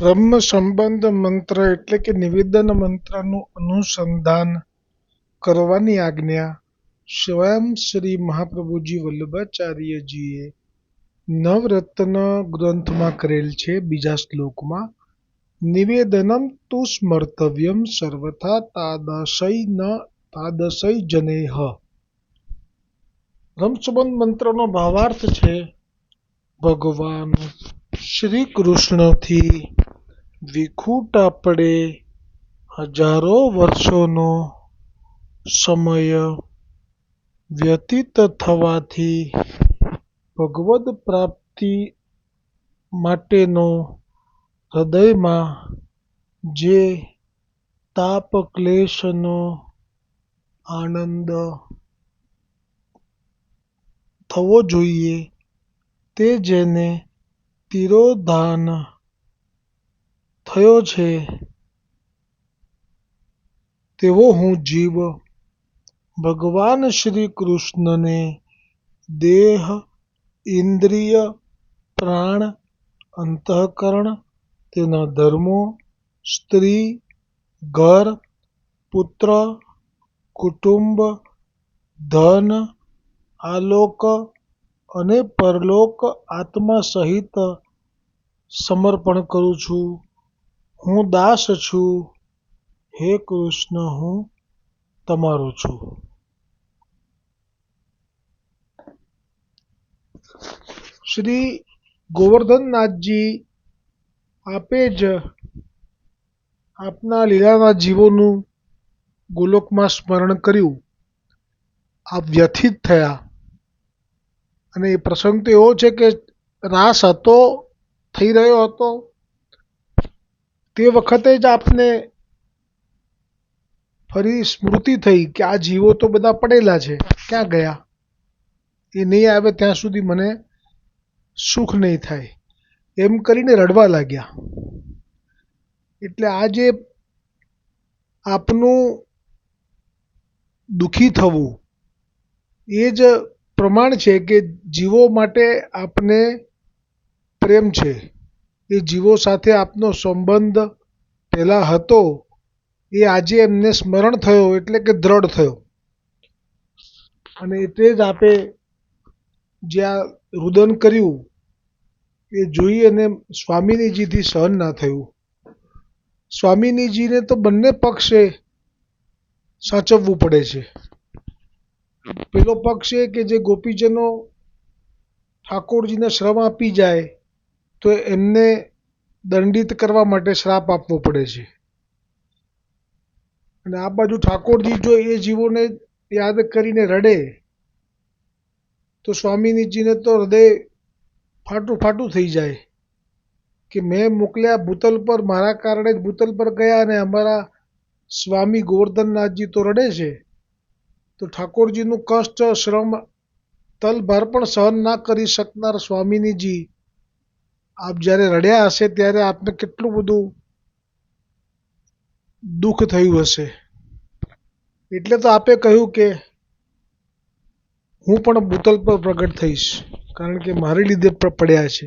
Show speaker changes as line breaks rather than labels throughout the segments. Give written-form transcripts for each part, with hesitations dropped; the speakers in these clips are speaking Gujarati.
બ્રહ્મ સંબંધ મંત્ર એટલે કે નિવેદન મંત્રનું અનુસંધાન કરવાની આજ્ઞા સ્વયં શ્રી મહાપ્રભુજી વલ્લભાચાર્યજીએ નવરત્ન ગ્રંથમાં કરેલ છે. બીજા શ્લોકમાં નિવેદનમ તુ સ્મર્તવ્યમ સર્વથા તાદશય જનેહ. બ્રહ્મસંબંધ મંત્રનો ભાવાર્થ છે ભગવાન શ્રી કૃષ્ણથી વિખૂટા પડે હજારો વર્ષોનો સમય વ્યતીત થવાથી ભગવદ પ્રાપ્તિ માટેનો હૃદયમાં જે તાપ ક્લેશનો આનંદ થવો જોઈએ તે જેને તિરોધાન થયો છે તેવો હું જીવ ભગવાન શ્રી કૃષ્ણને દેહ, ઇન્દ્રિય, પ્રાણ, અંતઃકરણ, તેના ધર્મો, સ્ત્રી, ઘર, પુત્ર, કુટુંબ, ધન, આલોક અને પરલોક આત્મા સહિત સમર્પણ કરું છું. હું દાસ છું. હે કૃષ્ણ, હું તમારો છું. શ્રી ગોવર્ધનનાથજી આપે જ આપના લીલાના જીવોનું ગોલોકમાં સ્મરણ કર્યું. આપ વ્યથિત થયા અને એ પ્રસંગ તો એવો છે કે રાસ હતો, થઈ રહ્યો હતો તે વખતે જ આપને ફરી સ્મૃતિ થઈ કે આ જીવો તો બધા પડેલા છે, ક્યાં ગયા? એ નહીં આવે ત્યાં સુધી મને સુખ નહીં થાય એમ કરીને રડવા લાગ્યા. એટલે આ જે આપનું દુઃખી થવું એ જ પ્રમાણ છે કે જીવો માટે આપને પ્રેમ છે. એ જીવો સાથે આપનો સંબંધ પહેલા હતો એ આજે એમને સ્મરણ થયો એટલે કે દ્રઢ થયો. અને એટલે જ આપે જ્યાં રુદન કર્યું એ જોઈ અને સ્વામિનીજીથી સહન ના થયું. સ્વામિનીજીને તો બંને પક્ષે સાચવવું પડે છે. પેલો પક્ષ એ કે જે ગોપીજનો ઠાકોરજીને શ્રમ આપી જાય તો એમને દંડિત કરવા માટે શ્રાપ આપવો પડે છે. અને આ બાજુ ઠાકોરજી જો એ જીવોને યાદ કરીને રડે તો સ્વામિનીજીને તો હૃદય ફાટું ફાટું થઈ જાય કે મેં મોકલ્યા ભૂતલ પર, મારા કારણે જ ભૂતલ પર ગયા અને અમારા સ્વામી ગોવર્ધનનાથજી તો રડે છે. તો ઠાકોરજીનું કષ્ટ, શ્રમ, તલભાર પણ સહન ના કરી શકનાર સ્વામિનીજી આપ જ્યારે રડ્યા હશે ત્યારે આપને કેટલું બધું દુઃખ થયું હશે. એટલે તો આપે કહ્યું કે હું પણ ભૂતલ પર પ્રગટ થઈશ કારણ કે મારી લીધે પડ્યા છે.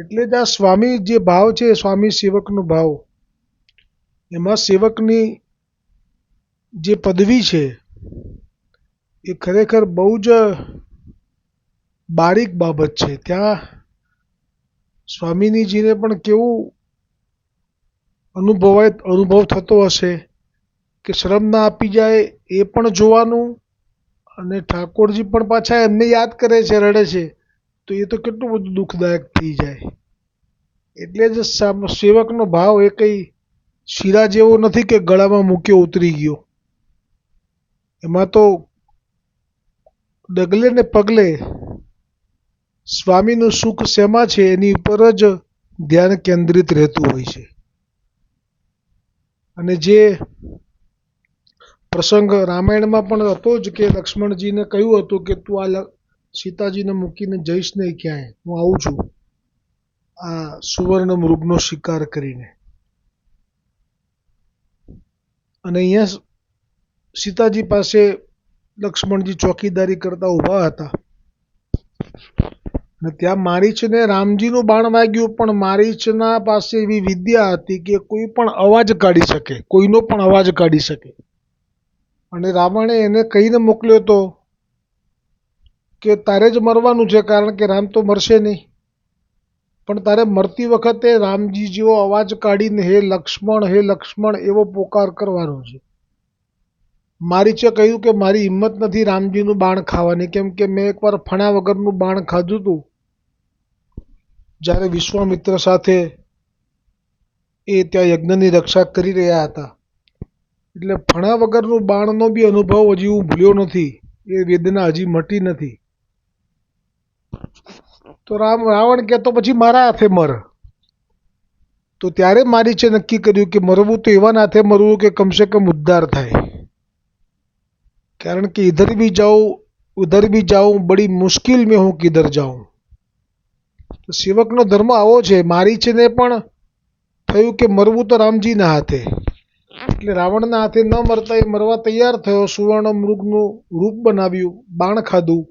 એટલે જ આ સ્વામી જે ભાવ છે, સ્વામી સેવકનો ભાવ, એમાં સેવકની જે પદવી છે એ ખરેખર બહુ જ બારીક બાબત છે. ત્યાં સ્વામિનીજીને પણ કેવું અનુભવ થતો હશે કે શ્રમ ના આપી જાય એ પણ જોવાનું અને ઠાકોરજી પણ પાછા એમને યાદ કરે છે, રડે છે તો એ તો કેટલું બધું દુઃખદાયક થઈ જાય. એટલે જ સેવકનો ભાવ એ કંઈ શીરા જેવો નથી કે ગળામાં મૂક્યો ઉતરી ગયો. એમાં તો ડગલે ને પગલે સ્વામીનું સુખ શેમાં છે એની ઉપર જ ધ્યાન કેન્દ્રિત રહેતું હોય છે. અને જે પ્રસંગ રામાયણમાં પણ હતો જ કે લક્ષ્મણજીને કહ્યું હતું કે તું આ સીતાજીને મૂકીને જઈશ નહીં ક્યાંય, હું આવું છું આ સુવર્ણ મૃગનો શિકાર કરીને. અને અહીંયા સીતાજી પાસે લક્ષ્મણજી ચોકીદારી કરતા ઊભા હતા અને ત્યાં મારીચને રામજીનું બાણ વાગ્યું, પણ મારીચના પાસે એવી વિદ્યા હતી કે કોઈ પણ અવાજ કાઢી શકે, કોઈનો પણ અવાજ કાઢી શકે. અને રાવણે એને કહીને મોકલ્યો હતો કે તારે જ મરવાનું છે, કારણ કે રામ તો મરશે નહીં, પણ તારે મરતી વખતે રામજી જેવો અવાજ કાઢીને હે લક્ષ્મણ એવો પોકાર કરવાનો છે. મારીચે કહ્યું કે મારી હિંમત નથી રામજીનું બાણ ખાવાની, કેમ કે મેં એકવાર ફણા વગરનું બાણ ખાધું હતું જ્યારે વિશ્વામિત્ર સાથે એ ત્યાં યજ્ઞની રક્ષા કરી રહ્યા હતા. એટલે ફણા વગરનું બાણનો બી અનુભવ હજી હું ભૂલ્યો નથી, એ વેદના હજી મટી નથી. તો રાવણ કહેતો પછી મારા હાથે મર. તો ત્યારે મારીચે નક્કી કર્યું કે મરવું તો એવા હાથે મરવું કે કમસે કમ ઉદ્ધાર થાય, કારણ કે ઇધર ભી જાઉં ઉધર ભી જાઉં બડી મુશ્किल में હું કિધર જાઉં. તો સેવકનો ધર્મ આવો છે. મારીચને પણ થયું કે મરવું તો રામજીના હાથે, એટલે રાવણના હાથે ન મરતા એ મરવા તૈયાર થયો. સુવર્ણ મૃગનું રૂપ બનાવ્યું, બાણ ખાધું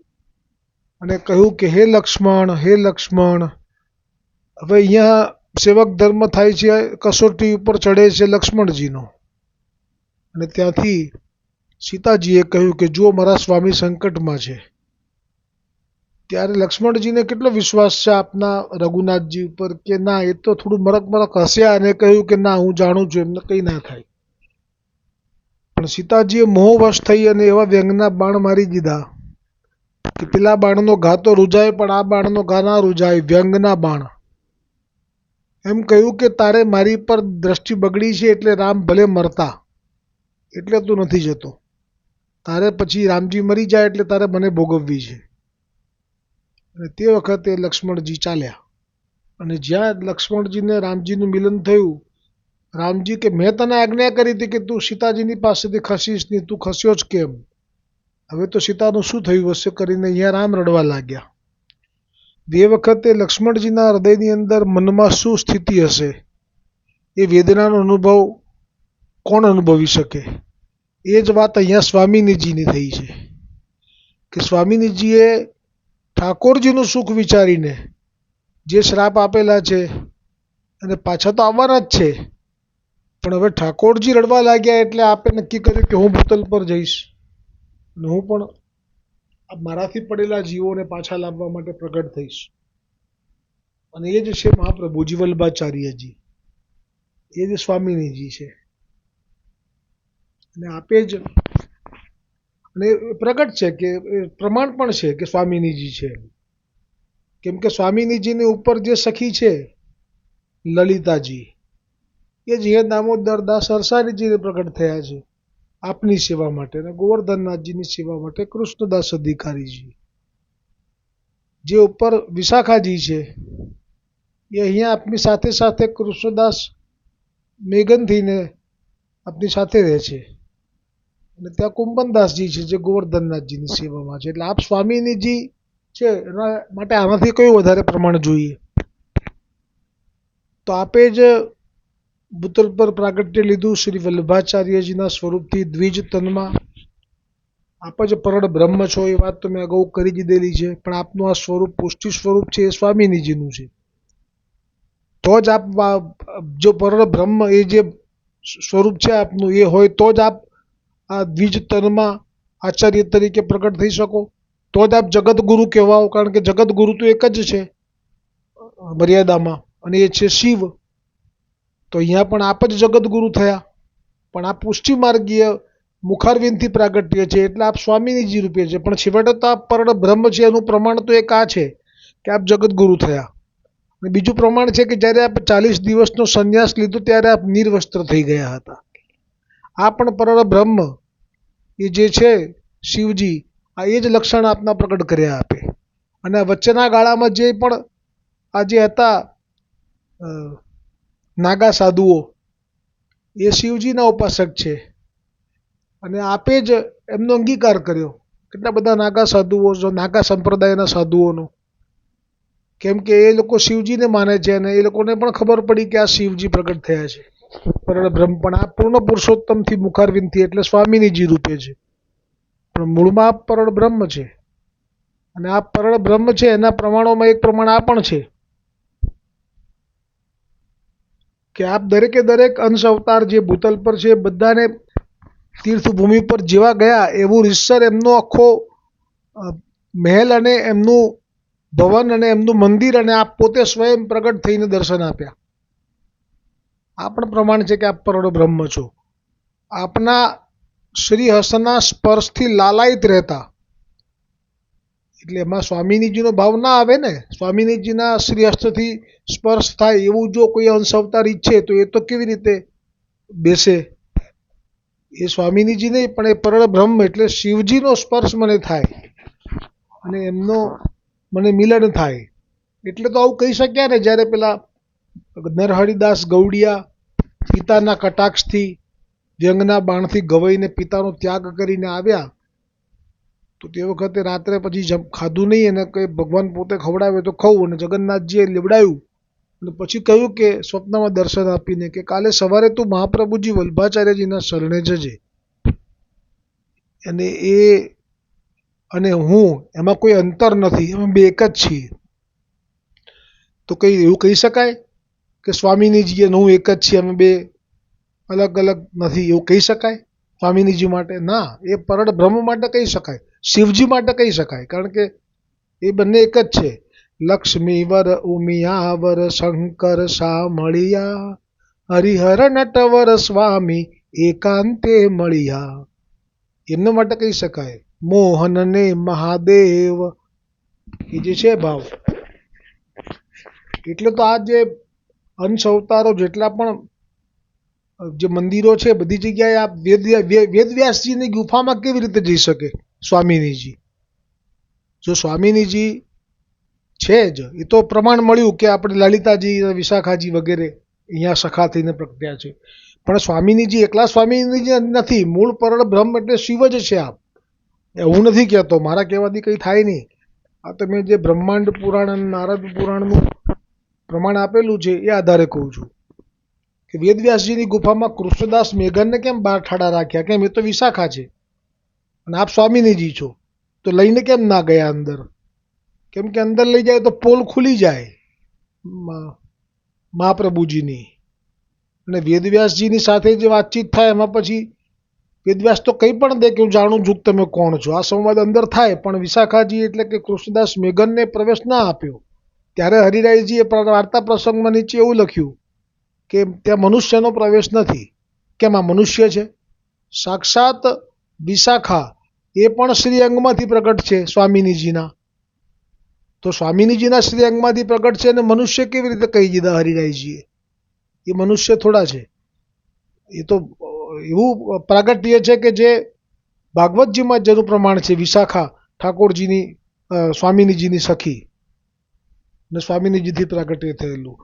અને કહ્યું કે હે લક્ષ્મણ. હવે અહીંયા સેવક ધર્મ થાય છે, કસોટી ઉપર ચડે છે લક્ષ્મણજીનો. અને ત્યાંથી સીતાજીએ કહ્યું કે જુઓ મારા સ્વામી સંકટમાં છે. ત્યારે લક્ષ્મણજીને કેટલો વિશ્વાસ છે આપના રઘુનાથજી ઉપર કે ના, એ તો થોડું મરક હસ્યા અને કહ્યું કે ના, હું જાણું છું એમને કંઈ ના થાય. પણ સીતાજીએ મોહવશ થઈ અને એવા વ્યંગના બાણ મારી દીધા કે પેલા બાણનો ઘા તો રૂજાય, પણ આ બાણનો ઘા ના રૂજાય. વ્યંગના બાણ. એમ કહ્યું કે તારે મારી પર દ્રષ્ટિ બગડી છે, એટલે રામ ભલે મરતા, એટલે તું નથી જતો. તારે પછી રામજી મરી જાય એટલે તારે મને ભોગવવી છે. અને તે વખતે લક્ષ્મણજી ચાલ્યા. અને જ્યાં લક્ષ્મણજીને રામજીનું મિલન થયું, રામજી કે મેં તને આજ્ઞા કરી હતી કે તું સીતાજીની પાસેથી ખસીશ નહીં, તું ખસ્યો જ કેમ? હવે તો સીતાનું શું થયું હશે કરીને અહીંયા રામ રડવા લાગ્યા. એ વખતે લક્ષ્મણજીના હૃદયની અંદર મનમાં શું સ્થિતિ હશે, એ વેદનાનો અનુભવ કોણ અનુભવી શકે? એ જ વાત અહીંયા સ્વામિનીજીની થઈ છે કે સ્વામિનીજીએ ઠાકોરજીનું સુખ વિચારીને જે શ્રાપ આપેલા છે અને પાછા તો આવવાના જ છે, પણ હવે ઠાકોરજી રડવા લાગ્યા એટલે આપે નક્કી કર્યું કે હું ભૂતલ પર જઈશ અને હું પણ મારાથી પડેલા જીવોને પાછા લાવવા માટે પ્રગટ થઈશ. અને એ જ છે મહાપ્રભુજી વલ્લભાચાર્યજી, એ જ સ્વામિનીજી છે. અને આપે જ અને પ્રગટ છે કે પ્રમાણ પણ છે કે સ્વામિનીજી છે. કેમ કે સ્વામિનીજીની ઉપર જે સખી છે લલિતાજી, એ જ હે દામોદર દાસ અરસારીજીને પ્રગટ થયા છે આપની સેવા માટે. અને ગોવર્ધનનાથજીની સેવા માટે કૃષ્ણદાસ અધિકારીજી. જે ઉપર વિશાખાજી છે એ અહીંયા આપની સાથે સાથે કૃષ્ણદાસ મેઘન થઈને આપની સાથે રહે છે. અને ત્યાં કુંભનદાસજી છે જે ગોવર્ધનનાથજીની સેવામાં છે. એટલે આપ સ્વામિનીજી છે, એના માટે આનાથી કયું વધારે પ્રમાણ જોઈએ? તો આપે જ ભૂતલ પર પ્રાગટ્ય લીધું શ્રી વલ્લભાચાર્યજીના સ્વરૂપથી દ્વિજ તનમાં. આપ જ પરળ બ્રહ્મ છો એ વાત તો મેં અગાઉ કરી દીધેલી છે, પણ આપનું આ સ્વરૂપ પુષ્ટિ સ્વરૂપ છે એ સ્વામિનીજીનું છે. તો જ આપ જો પરળ બ્રહ્મ એ જે સ્વરૂપ છે આપનું એ હોય તો જ આપ આ દ્વિજ તનમાં આચાર્ય તરીકે પ્રગટ થઈ શકો, તો જ આપ જગતગુરુ કહેવાઓ. કારણ કે જગતગુરુ તો એક જ છે મર્યાદામાં, અને એ છે શિવ. તો અહીંયા પણ આપ જ જગતગુરુ થયા, પણ આ પુષ્ટિ માર્ગીય મુખારવિંદથી પ્રાગટ્ય છે એટલે આપ સ્વામિનીજી રૂપે છે. પણ છેવટે તો આપ પરળ બ્રહ્મ છે, એનું પ્રમાણ તો એક આ છે કે આપ જગતગુરુ થયા. અને બીજું પ્રમાણ છે કે જ્યારે આપ 40 દિવસનો સંન્યાસ લીધો ત્યારે આપ નિર્વસ્ત્ર થઈ ગયા હતા. આ પણ પરળ બ્રહ્મ એ જે છે શિવજી, આ એ જ લક્ષણ આપના પ્રગટ કર્યા આપે. અને વચ્ચેના ગાળામાં જે પણ આ જે હતા નાગા સાધુઓ, એ શિવજીના ઉપાસક છે અને આપે જ એમનો અંગીકાર કર્યો. કેટલા બધા નાગા સાધુઓ, નાગા સંપ્રદાયના સાધુઓનો, કેમ કે એ લોકો શિવજીને માને છે અને એ લોકોને પણ ખબર પડી કે આ શિવજી પ્રગટ થયા છે પરળ બ્રહ્મ. પણ આ પૂર્ણ પુરુષોત્તમથી મુખારવિંદથી એટલે સ્વામિનીજી રૂપે છે, પણ મૂળમાં પરળ બ્રહ્મ છે. અને આ પરળ બ્રહ્મ છે એના પ્રમાણોમાં એક પ્રમાણ આ પણ છે કે આપ દરેકે દરેક અંશ અવતાર જે ભૂતલ પર છે બધાને તીર્થભૂમિ પર જેવા ગયા એવું રીતસર એમનો આખો મહેલ અને એમનું ભવન અને એમનું મંદિર અને આપ પોતે સ્વયં પ્રગટ થઈને દર્શન આપ્યા. આ પણ પ્રમાણ છે કે આપ પરળ બ્રહ્મ છો. આપના શ્રી હસ્તના સ્પર્શથી લાલાયિત રહેતા, એટલે એમાં સ્વામિનીજીનો ભાવ ના આવે ને. સ્વામિનીજીના શ્રી હસ્તથી સ્પર્શ થાય એવું જો કોઈ અંશ અવતાર ઈચ્છે તો એ તો કેવી રીતે બેસે? એ સ્વામિનીજી નહીં પણ એ પરળ બ્રહ્મ એટલે શિવજીનો સ્પર્શ મને થાય અને એમનો મને મિલન થાય. એટલે તો આવું કહી શક્યા ને જ્યારે પેલા નરહરિદાસ ગૌડિયા પિતાના કટાક્ષથી વ્યંગના બાણથી ગવાઈને પિતાનો ત્યાગ કરીને આવ્યા તો તે વખતે રાત્રે પછી ખાધું નહીં અને કંઈ ભગવાન પોતે ખવડાવે તો ખાવું, અને જગન્નાથજીએ લેવડાવ્યું અને પછી કહ્યું કે સ્વપ્નમાં દર્શન આપીને કે કાલે સવારે તું મહાપ્રભુજી વલ્ભાચાર્યજીના શરણે જજે અને એ અને હું એમાં કોઈ અંતર નથી, અમે બે એક જ છીએ. તો કંઈ એવું કહી શકાય કે સ્વામિનીજી અને હું એક જ છીએ, અમે બે અલગ અલગ નથી, એવું કહી શકાય સ્વામિનીજી માટે? ના, એ પરળ બ્રહ્મ માટે કહી શકાય, શિવજી માટે કહી શકાય, કારણ કે એ બંને એક જ છે. લક્ષ્મીવર ઉમિયાવર શંકર સામળિયા, હરિહર નટવર સ્વામી એકાંતે મળિયા, એમના માટે કહી શકાય. મોહન ને મહાદેવ એ જે છે ભાવ. એટલે તો આ જે અંશ અવતારો જેટલા પણ જે મંદિરો છે બધી જગ્યાએ આપ વેદવ્યાસજીની ગુફામાં કેવી રીતે જઈ શકે સ્વામિનીજી? જો સ્વામિનીજી છે જ, એ તો પ્રમાણ મળ્યું કે આપણે લલિતાજી વિશાખાજી વગેરે અહીંયા સખા થઈને પ્રગટ્યા છે, પણ સ્વામિનીજી એકલા સ્વામિનીજી નથી. મૂળ પરળ બ્રહ્મ એટલે શિવ જ છે. આપ હું નથી કહેતો, મારા કહેવાથી કંઈ થાય નહીં. આ તો મેં જે બ્રહ્માંડ પુરાણ અને નારદ પુરાણનું પ્રમાણ આપેલું છે એ આધારે કહું છું કે વેદવ્યાસજીની ગુફામાં કૃષ્ણદાસ મેઘનને કેમ બહાર ઠાડા રાખ્યા? કેમ? એ તો વિશાખા છે અને આપ સ્વામિનીજી છો, તો લઈને કેમ ના ગયા અંદર? કેમ કે અંદર લઈ જાય તો પોલ ખુલી જાય મહાપ્રભુજીની, અને વેદવ્યાસજીની સાથે જે વાતચીત થાય એમાં પછી વેદવ્યાસ તો કંઈ પણ દે કે હું જાણું છું તમે કોણ છો, આ સંવાદ અંદર થાય. પણ વિશાખાજી એટલે કે કૃષ્ણદાસ મેઘનને પ્રવેશ ના આપ્યો. ત્યારે હરિરાયજીએ વાર્તા પ્રસંગમાં નીચે એવું લખ્યું કે ત્યાં મનુષ્યનો પ્રવેશ નથી. કેમ? આ મનુષ્ય છે. સાક્ષાત વિશાખા એ પણ શ્રીઅંગમાંથી પ્રગટ છે સ્વામિનીજીના. તો સ્વામિનીજીના શ્રીઅંગમાંથી પ્રગટ છે અને મનુષ્ય કેવી રીતે કહી દીધા હરિરાયજીએ? એ મનુષ્ય થોડા છે. એ તો એવું પ્રાગટ્ય છે કે જે ભાગવતજીમાં જેનું પ્રમાણ છે, વિશાખા ઠાકોરજીની સ્વામિનીજીની સખી ને સ્વામિનીજીથી પ્રાગટ્ય થયેલું.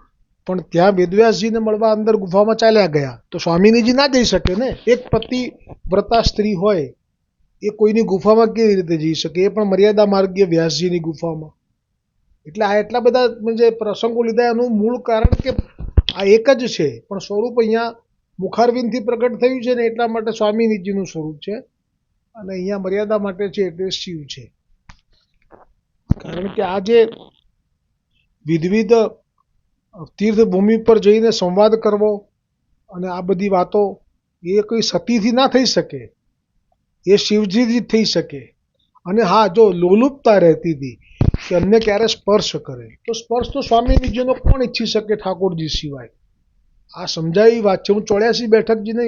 પણ ત્યાં વેદવ્યાસજીને મળવા અંદર ગુફામાં ચાલ્યા ગયા તો સ્વામિનીજી ના જઈ શકે ને. એક પતિ વ્રતા સ્ત્રી હોય એ કોઈની ગુફામાં કેવી રીતે જઈ શકે? એ પણ મર્યાદા માર્ગીય વ્યાસજીની ગુફામાં. એટલે આ એટલા બધા જે પ્રસંગો લીધા એનું મૂળ કારણ કે આ એક જ છે, પણ સ્વરૂપ અહીંયા મુખારવિંદથી પ્રગટ થયું છે ને એટલા માટે સ્વામિનીજીનું સ્વરૂપ છે, અને અહીંયા મર્યાદા માટે છે એટલે શિવ છે. કારણ કે આ જે વિવિધ તીર્થભૂમિ પર જઈને સંવાદ કરવો અને આ બધી વાતો એ કોઈ સતીથી ના થઈ શકે, એ શિવજીથી જ થઈ શકે. અને હા, જો લોલુપતા રહેતી હતી કે અમને ક્યારે સ્પર્શ કરે, તો સ્પર્શ તો સ્વામિનીજીનો કોણ ઈચ્છી શકે ઠાકોરજી સિવાય? આ સમજાવી વાત છે. હું 84 બેઠકજીને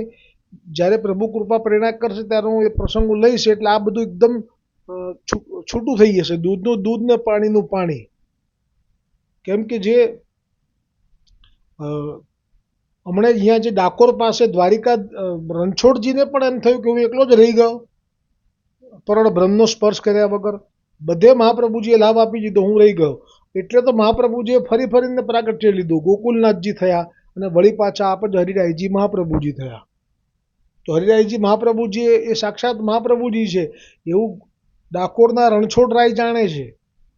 જ્યારે પ્રભુ કૃપા પ્રેરણા કરશે ત્યારે હું એ પ્રસંગો લઈશ, એટલે આ બધું એકદમ છૂટું થઈ જશે. દૂધનું દૂધ ને પાણીનું પાણી. કેમ કે જે હમણાં અહીંયા જે ડાકોર પાસે દ્વારિકા રણછોડજીને પણ એમ થયું કે હું એકલો જ રહી ગયો પરળ બ્રહ્મનો સ્પર્શ કર્યા વગર. બધે મહાપ્રભુજીએ લાભ આપી દીધો, હું રહી ગયો. એટલે તો મહાપ્રભુજીએ ફરી ફરીને પ્રાગટ્ય લીધું. ગોકુલનાથજી થયા અને વળી પાછા આપ જ હરિરાયજી મહાપ્રભુજી થયા. તો હરિરાયજી મહાપ્રભુજી એ સાક્ષાત મહાપ્રભુજી છે એવું ડાકોરના રણછોડરાય જાણે છે.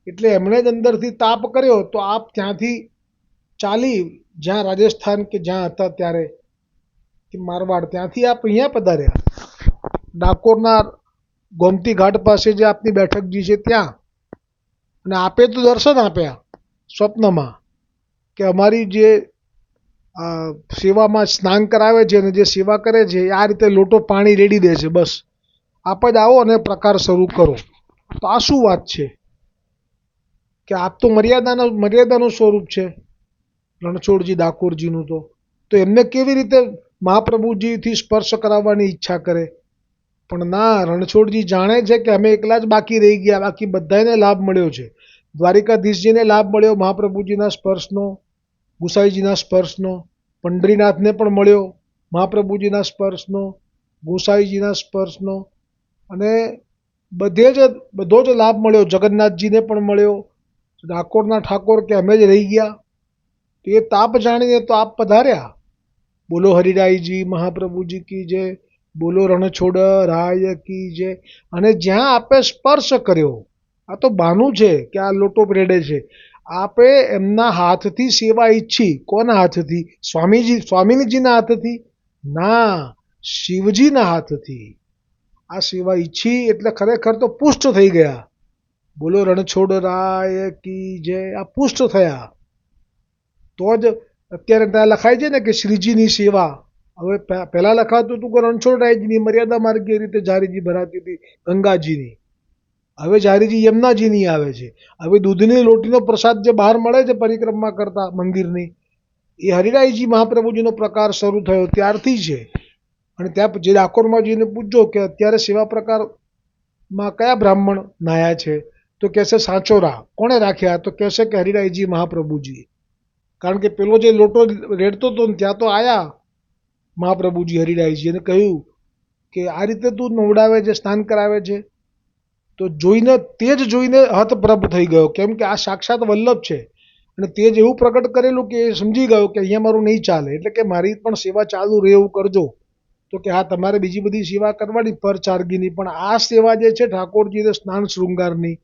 એટલે એમણે જ અંદરથી તાપ કર્યો તો આપ ત્યાંથી ચાલી જ્યાં રાજસ્થાન કે જ્યાં હતા ત્યારે મારવાડ, ત્યાંથી આપ અહીંયા પધાર્યા. ડાકોરના ગોમતી ઘાટ પાસે જે આપની બેઠકજી છે ત્યાં અને આપે તો દર્શન આપ્યા સ્વપ્નમાં કે અમારી જે સેવામાં સ્નાન કરાવે છે અને જે સેવા કરે છે એ આ રીતે લોટો પાણી રેડી દે છે, બસ આપ જ આવો અને પ્રકાર શરૂ કરો. તો આ શું વાત છે કે આપ તો મર્યાદાનું સ્વરૂપ છે રણછોડજી ડાકોરજીનું. તો એમને કેવી રીતે મહાપ્રભુજીથી સ્પર્શ કરાવવાની ઈચ્છા કરે? પણ ના, રણછોડજી જાણે છે કે અમે એકલા જ બાકી રહી ગયા, બાકી બધાને લાભ મળ્યો છે. દ્વારિકાધીશજીને લાભ મળ્યો મહાપ્રભુજીના સ્પર્શનો, ગુસાઈજીના સ્પર્શનો, પંઢરીનાથને પણ મળ્યો મહાપ્રભુજીના સ્પર્શનો, ગુસાઈજીના સ્પર્શનો, અને બધો જ લાભ મળ્યો. જગન્નાથજીને પણ મળ્યો. ડાકોરના ઠાકોર કે અમે જ રહી ગયા. તો એ તાપ જાણીને તો આપ પધાર્યા. બોલો હરિરાયજી મહાપ્રભુજી કી જય, બોલો રણછોડ રાય કી જય. અને જ્યાં આપે સ્પર્શ કર્યો, આ તો બાનું છે કે આ લોટો રેડે છે, આપે એમના હાથથી સેવા ઈચ્છી. કોના હાથથી? સ્વામીજીના હાથથી? ના, શિવજીના હાથથી આ સેવા ઈચ્છી એટલે ખરેખર તો પુષ્ટ થઈ ગયા. બોલો રણછોડ રાય કી જય. આ પુષ્ટ થયા. તો જ અત્યારે ત્યાં લખાય છે ને કે શ્રીજીની સેવા. હવે પહેલાં લખાતું હતું કે રણછોડરાયજીની મર્યાદા માર્ગીય રીતે જારીજી ભરાતી હતી ગંગાજીની. હવે જારીજી યમુનાજીની આવે છે. હવે દૂધની લોટીનો પ્રસાદ જે બહાર મળે છે પરિક્રમા કરતા મંદિરની, એ હરિરાયજી મહાપ્રભુજીનો પ્રકાર શરૂ થયો ત્યારથી છે. અને ત્યાં જે ડાકોરમાં જઈને પૂછજો કે અત્યારે સેવા પ્રકારમાં કયા બ્રાહ્મણ નાયા છે, તો કહેશે સાચોરા. કોણે રાખ્યા? તો કહેશે કે હરિરાયજી મહાપ્રભુજી. કારણ કે પેલો જે લોટો રેડતો હતો ને ત્યાં તો આયા મહાપ્રભુજી હરિરાયજી અને કહ્યું કે આ રીતે તું નવડાવે છે, સ્નાન કરાવે છે. તો તે જ જોઈને હતપ્રભ થઈ ગયો, કેમ કે આ સાક્ષાત વલ્લભ છે. અને તે જ એવું પ્રગટ કરેલું કે એ સમજી ગયો કે અહીંયા મારું નહીં ચાલે, એટલે કે મારી પણ સેવા ચાલુ રહે એવું કરજો. તો કે હા, તમારે બીજી બધી સેવા કરવાની પરચાર્ગીની, પણ આ સેવા જે છે ઠાકોરજીને સ્નાન શૃંગારની,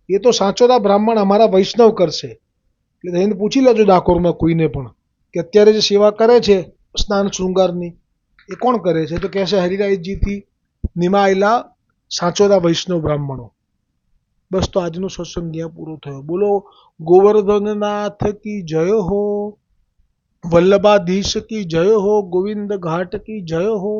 એ તો સાચોરા બ્રાહ્મણ અમારા વૈષ્ણવ કરશે. એટલે જઈને પૂછી લેજો ડાકોરમાં કોઈને પણ કે અત્યારે જે સેવા કરે છે સ્નાન શૃંગારની એ કોણ કરે છે? તો કહેશે હરિરાયજીથી નિમાયેલા સાચોરા વૈષ્ણવ બ્રાહ્મણો. બસ, તો આજનો સત્સંગ ત્યાં પૂરો થયો. બોલો ગોવર્ધનનાથ કી જય હો, વલ્લભાધીશ કી જય હો, ગોવિંદ ઘાટ કી જય હો.